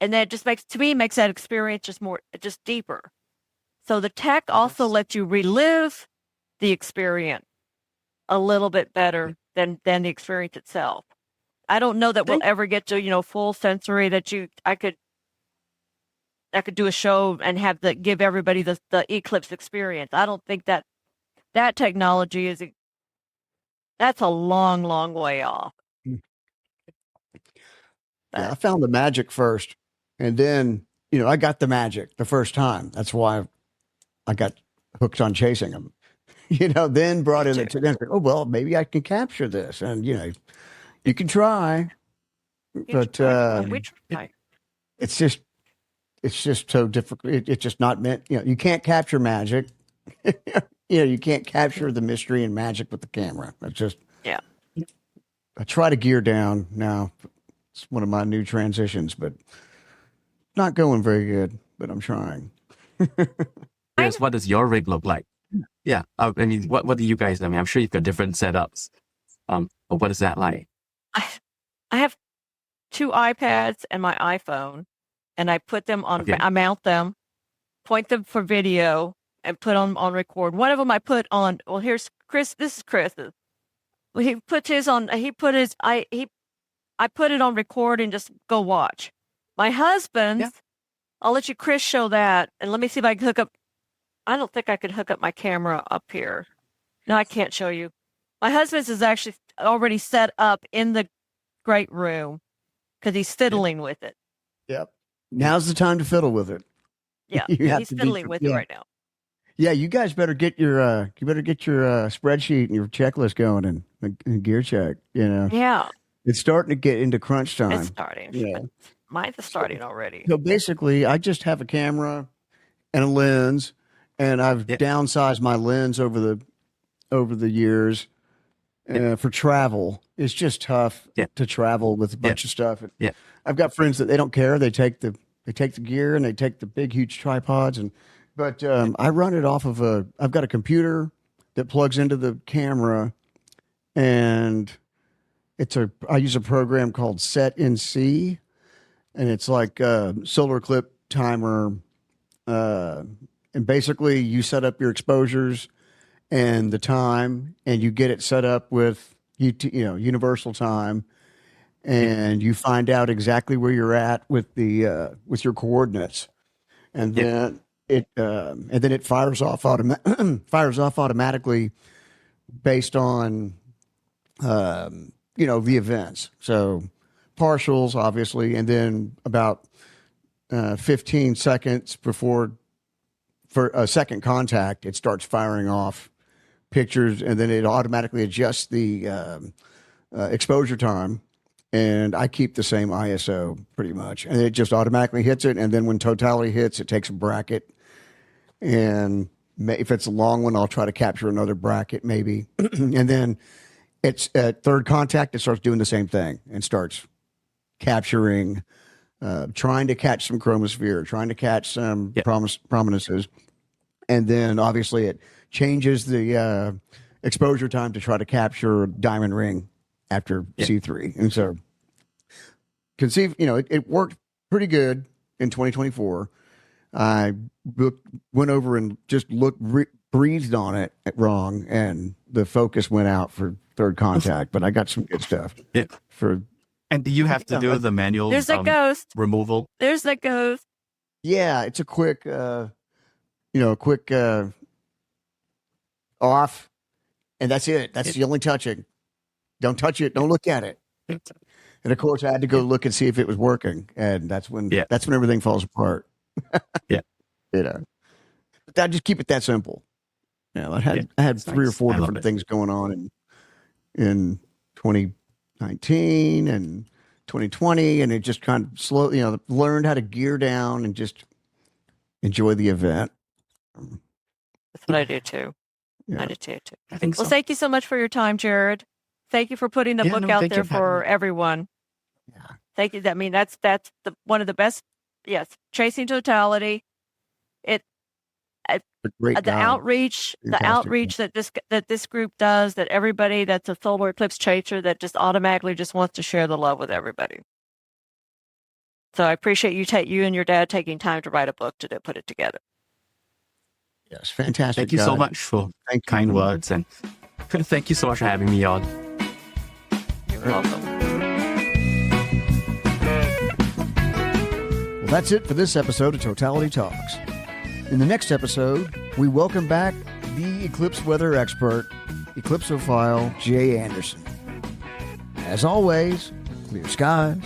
that just makes that experience just deeper. So the tech also lets you relive the experience a little bit better than the experience itself. I don't know that we'll ever get to, full sensory that I could do a show and give everybody the eclipse experience. I don't think that technology that's a long, long way off. Yeah, I found the magic first, and then I got the magic the first time. That's why I got hooked on chasing them. Then brought in oh well, maybe I can capture this, and you can try, but We try. it's just so difficult. It's just not meant. You can't capture magic. You can't capture the mystery and magic with the camera. It's just I try to gear down now. It's one of my new transitions, but not going very good. But I'm trying. Chris, what does your rig look like? Yeah, I mean, what do you guys? I mean, I'm sure you've got different setups. But what is that like? I have 2 iPads and my iPhone, and I put them on. Okay. I mount them, point them for video, and put on record. One of them I put on. Well, here's Chris. This is Chris's. Well, he puts his on. He put his. I put it on record and just go watch. My husband's. I'll let you, Chris, show that, and let me see if I can hook up. I don't think I could hook up my camera up here. No, I can't show you. My husband's is actually already set up in the great room because he's fiddling with it. Yep. Now's the time to fiddle with it. Yeah, he's fiddling with it right now. Yeah, you guys better get your spreadsheet and your checklist going and gear check. Yeah, it's starting to get into crunch time. it's starting. Yeah. Mine's starting already. So basically, I just have a camera and a lens, and I've downsized my lens over the years for travel. It's just tough to travel with a bunch of stuff. Yeah. I've got friends that they don't care. They take the gear and they take the big huge tripods, but I run it off of I've got a computer that plugs into the camera, and I use a program called SetnC, and it's like a solar eclipse timer. And basically you set up your exposures and the time, and you get it set up with universal time, and you find out exactly where you're at with with your coordinates, and then it fires off automatically based on the events. So partials, obviously, and then about 15 seconds before for a second contact, it starts firing off pictures, and then it automatically adjusts the exposure time. And I keep the same ISO pretty much, and it just automatically hits it. And then when totality hits, it takes a bracket, and if it's a long one, I'll try to capture another bracket maybe. And then it's at third contact, it starts doing the same thing and starts capturing, trying to catch some chromosphere, trying to catch some prominences. And then obviously it changes the exposure time to try to capture diamond ring after C3. And so it worked pretty good in 2024. I went over and just breathed on it wrong, and the focus went out for third contact, but I got some good stuff. Yeah. And do you have to do the manual There's a ghost. removal? There's the ghost. Yeah, it's a quick, off, and that's it. That's the only touching. Don't touch it. Don't look at it. And of course, I had to go look and see if it was working, and that's when everything falls apart. But I just keep it that simple. I had 3 or 4 different things going on in 2019 and 2020, and it just kind of slowly, learned how to gear down and just enjoy the event. That's what I do too. Yeah. I do too. I think so. Well, thank you so much for your time, Jared. Thank you for putting the book out there for everyone. Yeah. Thank you. I mean, that's one of the best. Yes, Chasing Totality. The outreach that this group does, that everybody that's a solar eclipse chaser that just automatically just wants to share the love with everybody. So I appreciate you and your dad taking time to write a book to put it together. Yes, fantastic. Thank you so guide. much for Thank you. kind words, and thank you so much for having me on. You're welcome. Well, that's it for this episode of Totality Talks. In the next episode, we welcome back the eclipse weather expert, eclipsophile Jay Anderson. As always, clear skies,